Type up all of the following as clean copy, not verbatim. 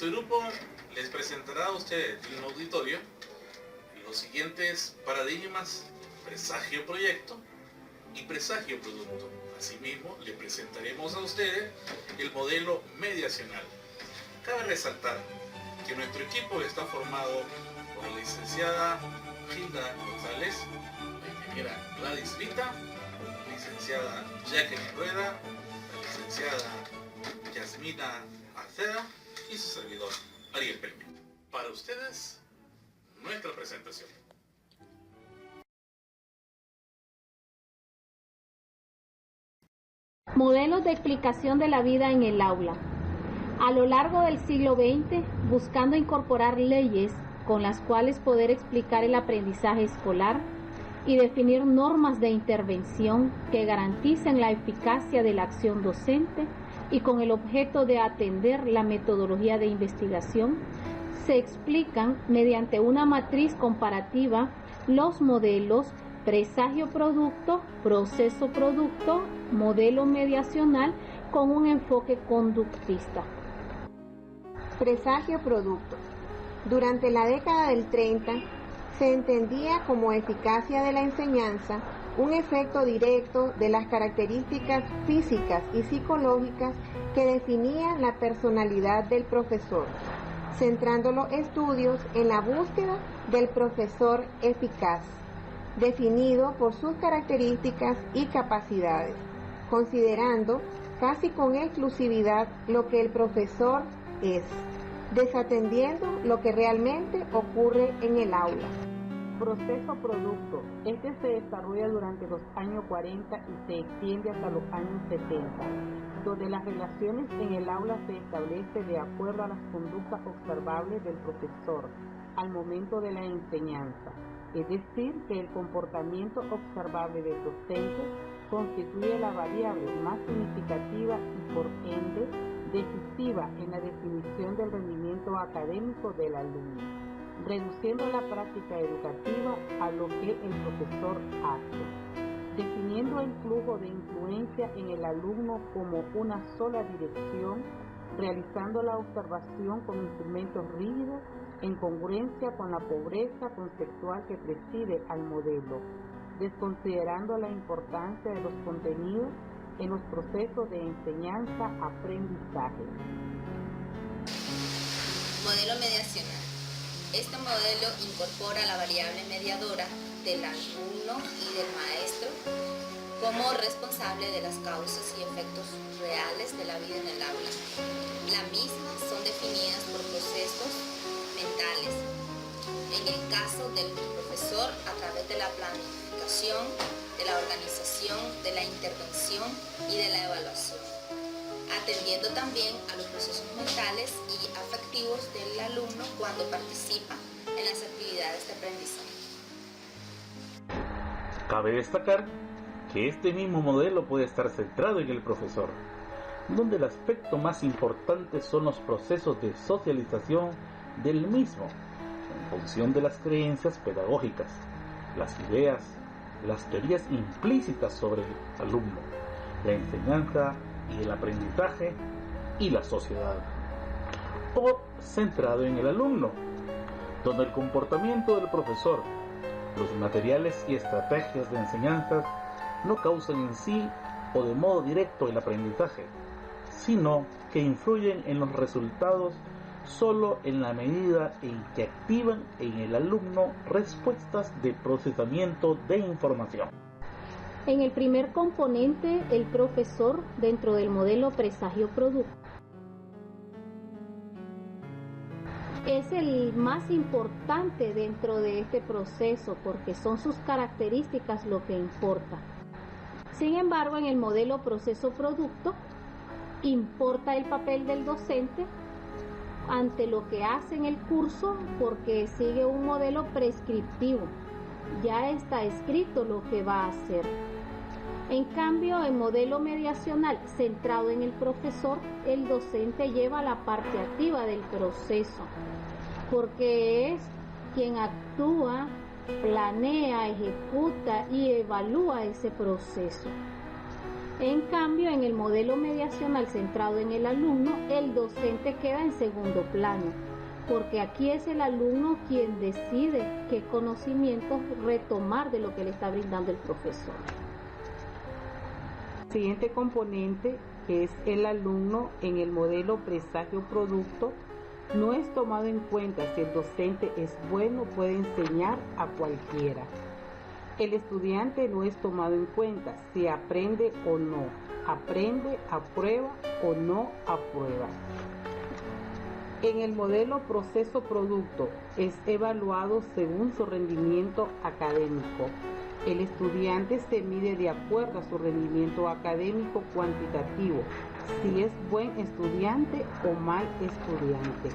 Este grupo les presentará a ustedes en un auditorio los siguientes paradigmas: presagio proyecto y presagio producto. Asimismo, le presentaremos a ustedes el modelo mediacional. Cabe resaltar que nuestro equipo está formado por la licenciada Gilda González, la ingeniera Gladys Vita, la licenciada Jacqueline Rueda, la licenciada Yasmina Arceda y su servidor, Ariel Pelme. Para ustedes, nuestra presentación. Modelos de explicación de la vida en el aula. A lo largo del siglo XX, buscando incorporar leyes con las cuales poder explicar el aprendizaje escolar y definir normas de intervención que garanticen la eficacia de la acción docente y con el objeto de atender la metodología de investigación, se explican mediante una matriz comparativa los modelos presagio-producto, proceso-producto, modelo mediacional con un enfoque conductista. Presagio-producto. Durante la década del 30 se entendía como eficacia de la enseñanza un efecto directo de las características físicas y psicológicas que definían la personalidad del profesor, centrando los estudios en la búsqueda del profesor eficaz, definido por sus características y capacidades, considerando casi con exclusividad lo que el profesor es, desatendiendo lo que realmente ocurre en el aula. Proceso-producto. Este se desarrolla durante los años 40 y se extiende hasta los años 70, donde las relaciones en el aula se establecen de acuerdo a las conductas observables del profesor al momento de la enseñanza. Es decir, que el comportamiento observable del docente constituye la variable más significativa y por ende decisiva en la definición del rendimiento académico del alumno, reduciendo la práctica educativa a lo que el profesor hace, definiendo el flujo de influencia en el alumno como una sola dirección, realizando la observación con instrumentos rígidos en congruencia con la pobreza conceptual que preside al modelo, desconsiderando la importancia de los contenidos en los procesos de enseñanza-aprendizaje. Modelo mediacional. Este modelo incorpora la variable mediadora del alumno y del maestro como responsable de las causas y efectos reales de la vida en el aula. Las mismas son definidas por procesos mentales, en el caso del profesor a través de la planificación, de la organización, de la intervención y de la evaluación, atendiendo también a los procesos mentales y afectivos del alumno cuando participa en las actividades de aprendizaje. Cabe destacar que este mismo modelo puede estar centrado en el profesor, donde el aspecto más importante son los procesos de socialización del mismo, en función de las creencias pedagógicas, las ideas, las teorías implícitas sobre el alumno, la enseñanza y el aprendizaje y la sociedad, o centrado en el alumno, donde el comportamiento del profesor, los materiales y estrategias de enseñanza no causan en sí o de modo directo el aprendizaje, sino que influyen en los resultados solo en la medida en que activan en el alumno respuestas de procesamiento de información. En el primer componente, el profesor dentro del modelo presagio-producto es el más importante dentro de este proceso porque son sus características lo que importa. Sin embargo, en el modelo proceso-producto importa el papel del docente ante lo que hace en el curso porque sigue un modelo prescriptivo. Ya está escrito lo que va a hacer. En cambio, el modelo mediacional centrado en el profesor, el docente lleva la parte activa del proceso porque es quien actúa, planea, ejecuta y evalúa ese proceso. En cambio, en el modelo mediacional centrado en el alumno, el docente queda en segundo plano, porque aquí es el alumno quien decide qué conocimientos retomar de lo que le está brindando el profesor. Siguiente componente, que es el alumno, en el modelo presagio-producto, no es tomado en cuenta si el docente es bueno o puede enseñar a cualquiera. El estudiante no es tomado en cuenta si aprende o no, aprende, aprueba o no aprueba. En el modelo proceso-producto es evaluado según su rendimiento académico. El estudiante se mide de acuerdo a su rendimiento académico cuantitativo, si es buen estudiante o mal estudiante.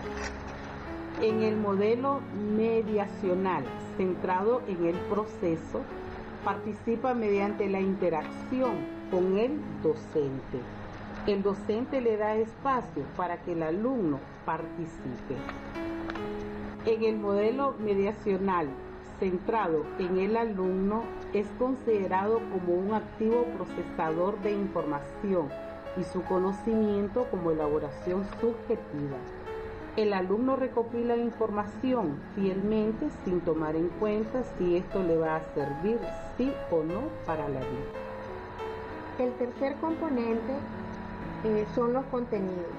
En el modelo mediacional, centrado en el proceso, participa mediante la interacción con el docente. El docente le da espacio para que el alumno participe. En el modelo mediacional, centrado en el alumno, es considerado como un activo procesador de información y su conocimiento como elaboración subjetiva. El alumno recopila información fielmente sin tomar en cuenta si esto le va a servir sí o no para la vida. El tercer componente son los contenidos.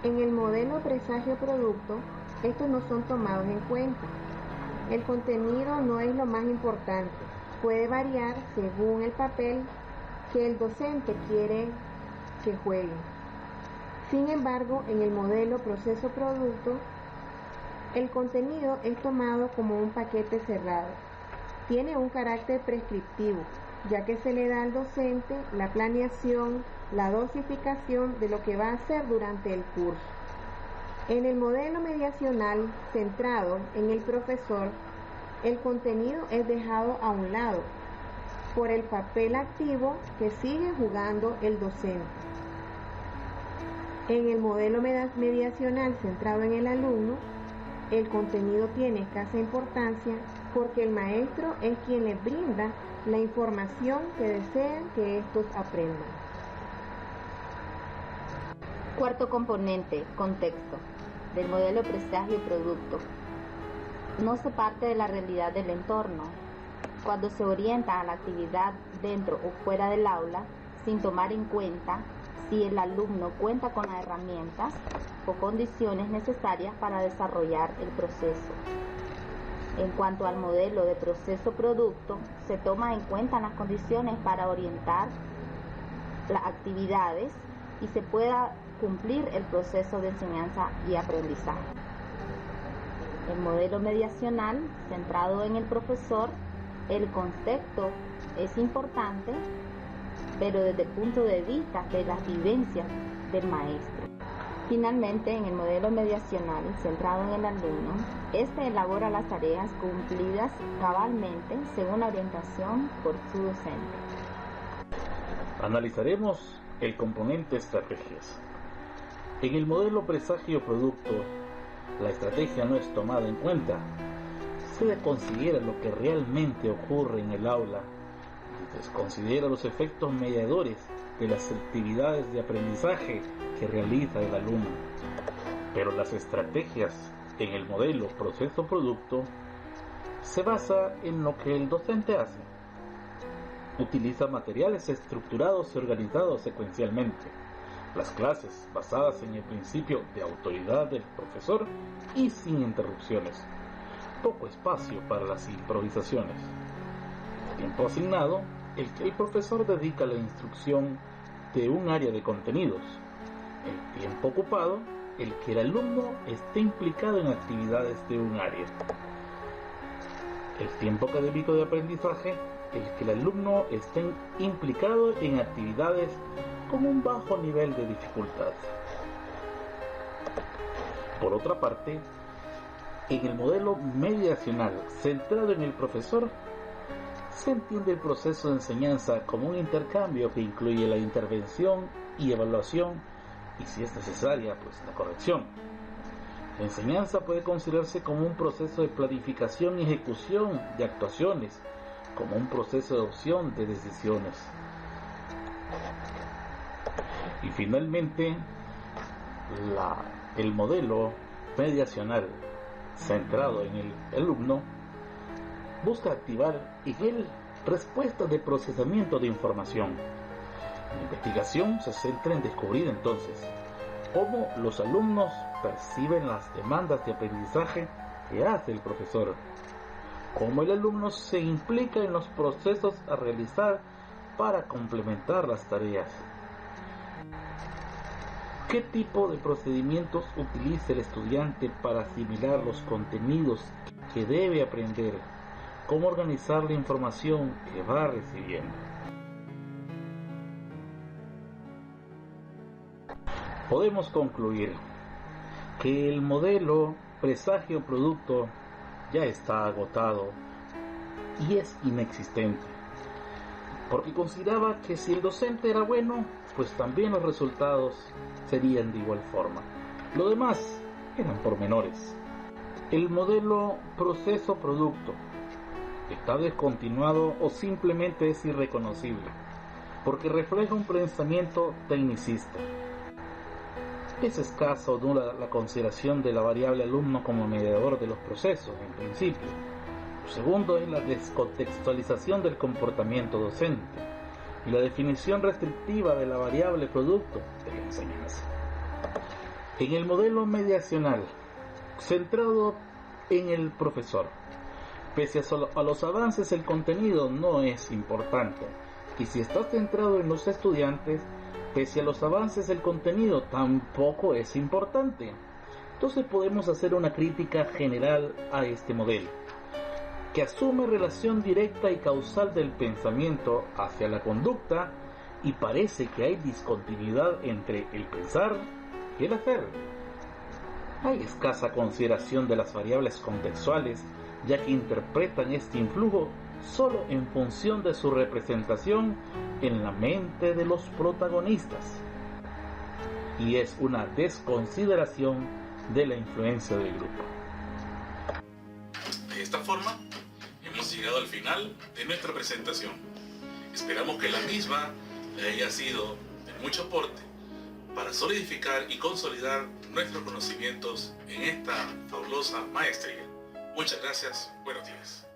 En el modelo presagio-producto, estos no son tomados en cuenta. El contenido no es lo más importante, puede variar según el papel que el docente quiere que juegue. Sin embargo, en el modelo proceso-producto, el contenido es tomado como un paquete cerrado. Tiene un carácter prescriptivo, ya que se le da al docente la planeación, la dosificación de lo que va a hacer durante el curso. En el modelo mediacional centrado en el profesor, el contenido es dejado a un lado por el papel activo que sigue jugando el docente. En el modelo mediacional centrado en el alumno, el contenido tiene escasa importancia porque el maestro es quien les brinda la información que desean que estos aprendan. Cuarto componente, contexto, del modelo presagio-producto. No se parte de la realidad del entorno. Cuando se orienta a la actividad dentro o fuera del aula, sin tomar en cuenta si el alumno cuenta con las herramientas o condiciones necesarias para desarrollar el proceso. En cuanto al modelo de proceso-producto, se toma en cuenta las condiciones para orientar las actividades y se pueda cumplir el proceso de enseñanza y aprendizaje. El modelo mediacional, centrado en el profesor, el concepto es importante, pero desde el punto de vista de las vivencias del maestro. Finalmente, en el modelo mediacional, centrado en el alumno, este elabora las tareas cumplidas cabalmente según la orientación por su docente. Analizaremos el componente estrategias. En el modelo presagio-producto, la estrategia no es tomada en cuenta. Se considera lo que realmente ocurre en el aula y desconsidera los efectos mediadores de las actividades de aprendizaje que realiza el alumno. Pero las estrategias en el modelo proceso-producto se basa en lo que el docente hace. Utiliza materiales estructurados y organizados secuencialmente. Las clases basadas en el principio de autoridad del profesor y sin interrupciones. Poco espacio para las improvisaciones. El tiempo asignado, el que el profesor dedica a la instrucción de un área de contenidos. El tiempo ocupado, el que el alumno esté implicado en actividades de un área. El tiempo académico de aprendizaje, el que el alumno esté implicado en actividades con un bajo nivel de dificultad. Por otra parte, en el modelo mediacional centrado en el profesor, se entiende el proceso de enseñanza como un intercambio que incluye la intervención y evaluación y, si es necesaria, pues la corrección. La enseñanza puede considerarse como un proceso de planificación y ejecución de actuaciones, como un proceso de adopción de decisiones. Y finalmente, el modelo mediacional centrado en el alumno busca activar en él respuestas de procesamiento de información. La investigación se centra en descubrir entonces cómo los alumnos perciben las demandas de aprendizaje que hace el profesor, cómo el alumno se implica en los procesos a realizar para complementar las tareas, qué tipo de procedimientos utiliza el estudiante para asimilar los contenidos que debe aprender, cómo organizar la información que va recibiendo. Podemos concluir que el modelo presagio-producto ya está agotado y es inexistente, porque consideraba que si el docente era bueno, pues también los resultados serían de igual forma. Lo demás eran pormenores. El modelo proceso-producto está descontinuado o simplemente es irreconocible, porque refleja un pensamiento tecnicista. Es escasa o nula la consideración de la variable alumno como mediador de los procesos, en principio. Lo segundo es la descontextualización del comportamiento docente y la definición restrictiva de la variable producto de la enseñanza. En el modelo mediacional, centrado en el profesor, pese a los avances, el contenido no es importante, y si está centrado en los estudiantes, pese a los avances, el contenido tampoco es importante. Entonces podemos hacer una crítica general a este modelo, que asume relación directa y causal del pensamiento hacia la conducta, y parece que hay discontinuidad entre el pensar y el hacer. Hay escasa consideración de las variables contextuales, ya que interpretan este influjo solo en función de su representación en la mente de los protagonistas, y es una desconsideración de la influencia del grupo. De esta forma, hemos llegado al final de nuestra presentación. Esperamos que la misma le haya sido de mucho aporte para solidificar y consolidar nuestros conocimientos en esta fabulosa maestría. Muchas gracias, buenos días.